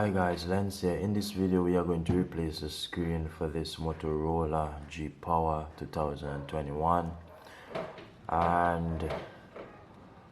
Hi guys, Lens here. In this video we are going to replace the screen for this Motorola G Power 2021, and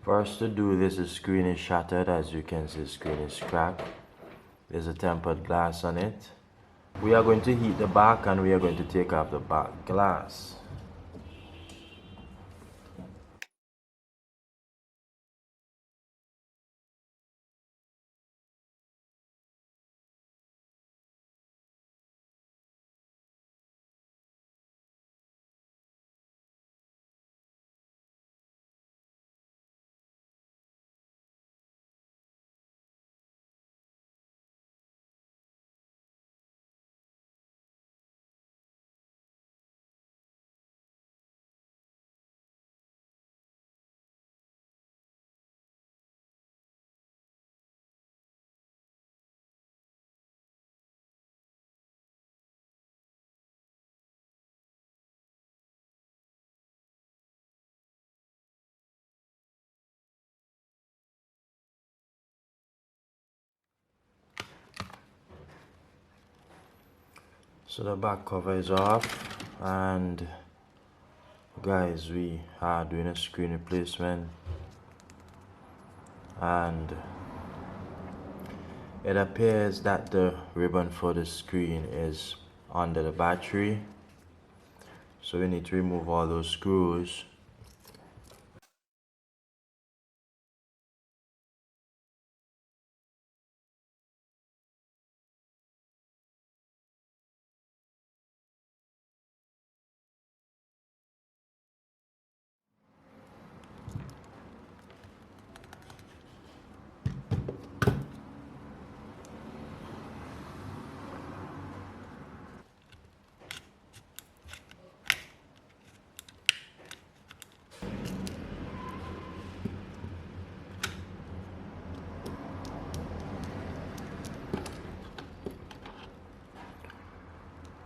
for us to do this, the screen is shattered. As you can see, the screen is cracked. There's a tempered glass on it. We are going to heat the back and we are going to take off the back glass. So the back cover is off, and guys, we are doing a screen replacement, and it appears that the ribbon for the screen is under the battery, so we need to remove all those screws.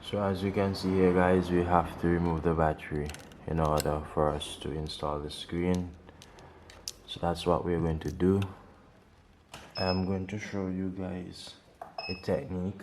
So as you can see here guys, we have to remove the battery in order for us to install the screen. So that's what we're going to do. I'm going to show you guys a technique.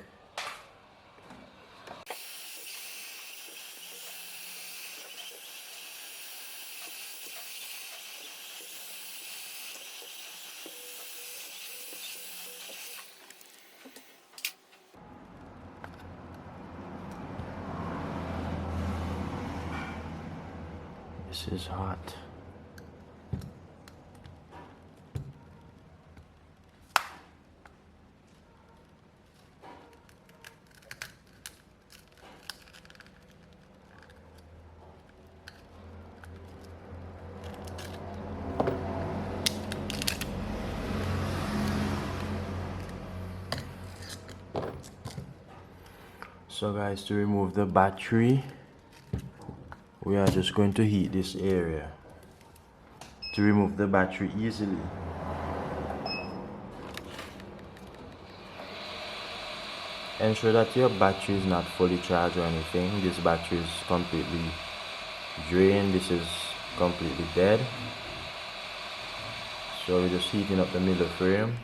This is hot. So guys, to remove the battery, we are just going to heat this area to remove the battery easily. Ensure that your battery is not fully charged or anything. This battery is completely drained. This is completely dead. So we're just heating up the middle frame.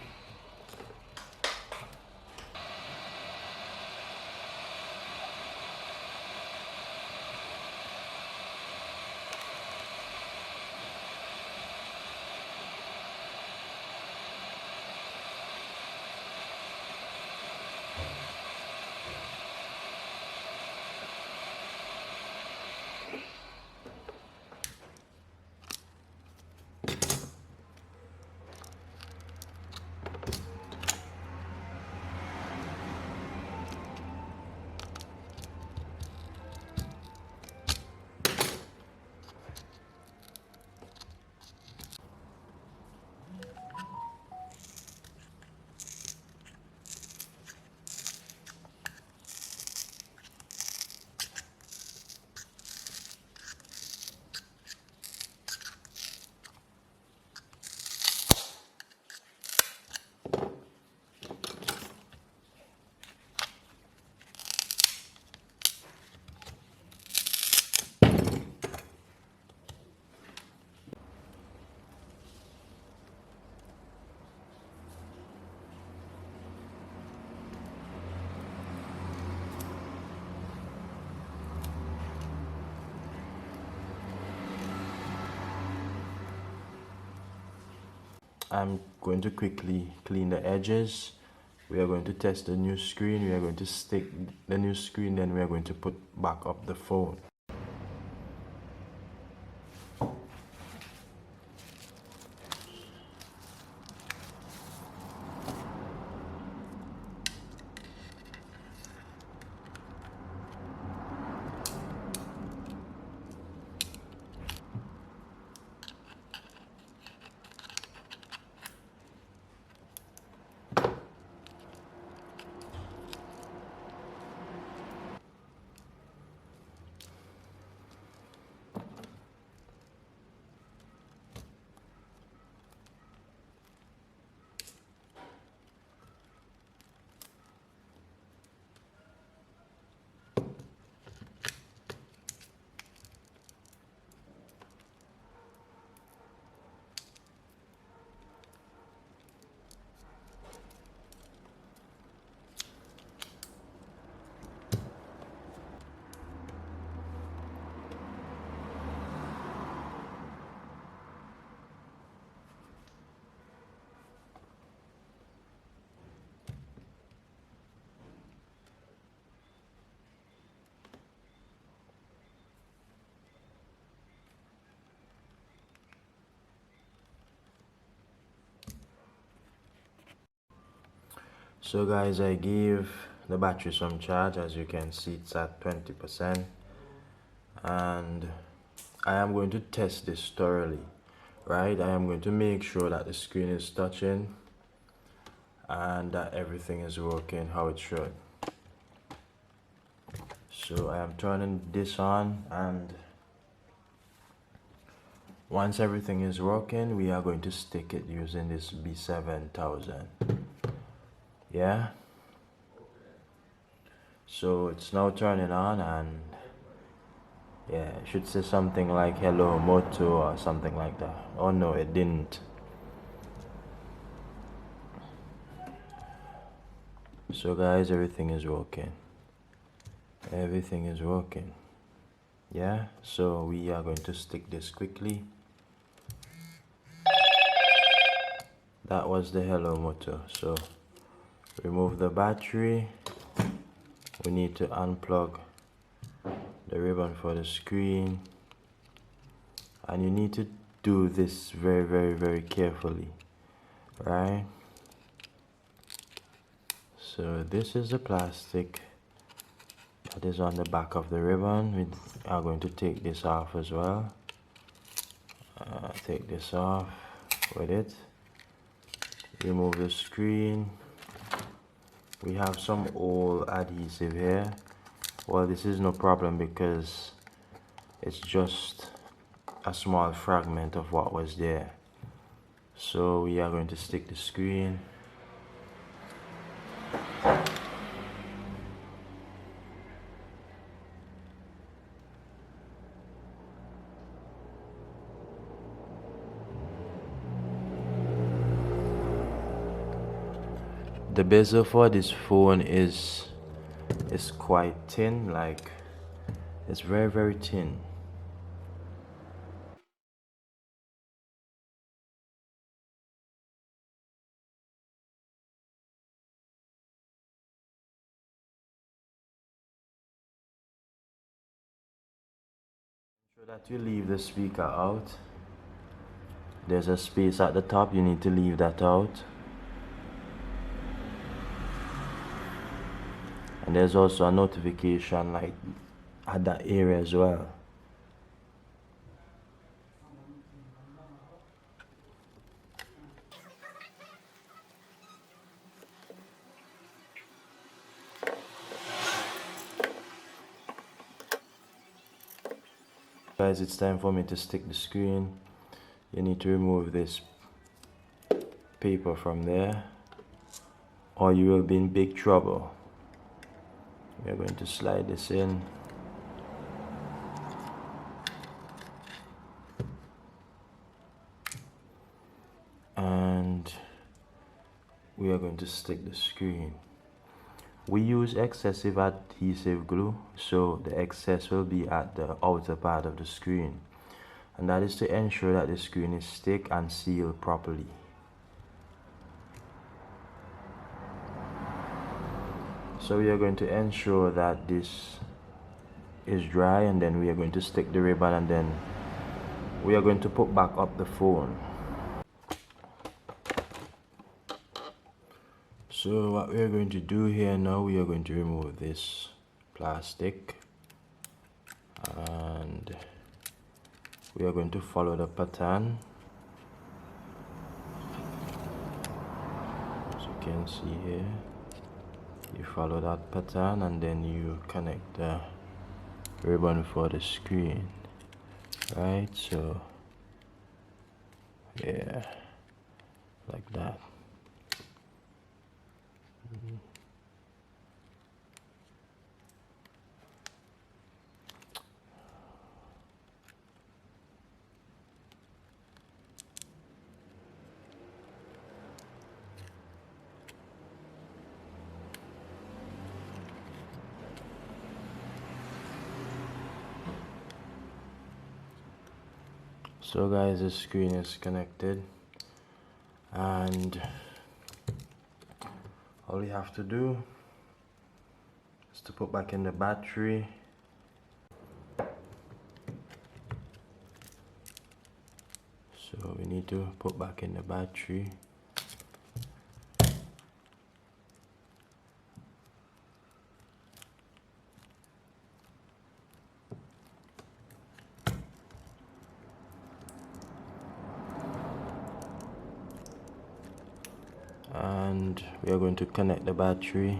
I'm going to quickly clean the edges. We are going to test the new screen. We are going to stick the new screen, then we are going to put back up the phone. So guys, I gave the battery some charge. As you can see, it's at 20%, and I am going to test this thoroughly, right? I am going to make sure that the screen is touching and that everything is working how it should. So I am turning this on, and once everything is working, we are going to stick it using this B7000. Yeah, so it's now turning on, and yeah, it should say something like hello Moto or something like that. Oh no, it didn't. So guys, everything is working. Everything is working. Yeah, so we are going to stick this quickly. That was the hello Moto. So remove the battery. We need to unplug the ribbon for the screen, and you need to do this very carefully, right? So this is the plastic that is on the back of the ribbon. We are going to take this off as well. Take this off with it. Remove the screen. We have some old adhesive here. Well, this is no problem because it's just a small fragment of what was there. So we are going to stick the screen. The bezel for this phone is quite thin, like it's very thin. Ensure that you leave the speaker out. There's a space at the top, you need to leave that out. And there's also a notification light at that area as well. Guys, it's time for me to stick the screen. You need to remove this paper from there, or you will be in big trouble. We are going to slide this in. And we are going to stick the screen. We use excessive adhesive glue, so the excess will be at the outer part of the screen, and that is to ensure that the screen is stick and sealed properly. So we are going to ensure that this is dry, and then we are going to stick the ribbon, and then we are going to put back up the phone. So what we are going to do here now, we are going to remove this plastic, and we are going to follow the pattern. As you can see here, you follow that pattern and then you connect the ribbon for the screen, right? So yeah, like that. So guys, the screen is connected, and all you have to do is to put back in the battery. So we need to put back in the battery. And we are going to connect the battery.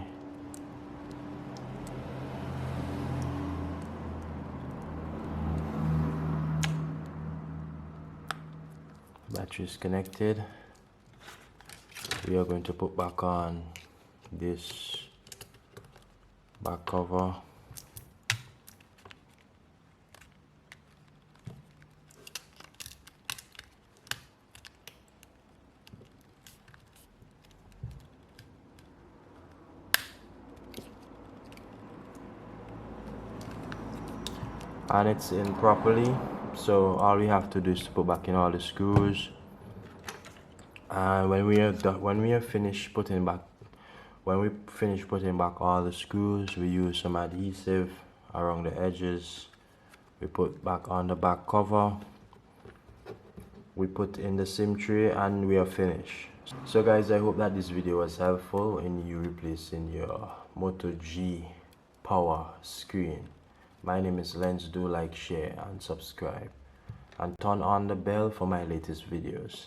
Battery is connected. We are going to put back on this back cover. And it's in properly, so all we have to do is to put back in all the screws. And when we finish putting back all the screws, we use some adhesive around the edges. We put back on the back cover, we put in the SIM tray, and we are finished. So guys, I hope that this video was helpful in you replacing your Moto G power screen. My name is Lens. Do like, share and subscribe, and turn on the bell for my latest videos.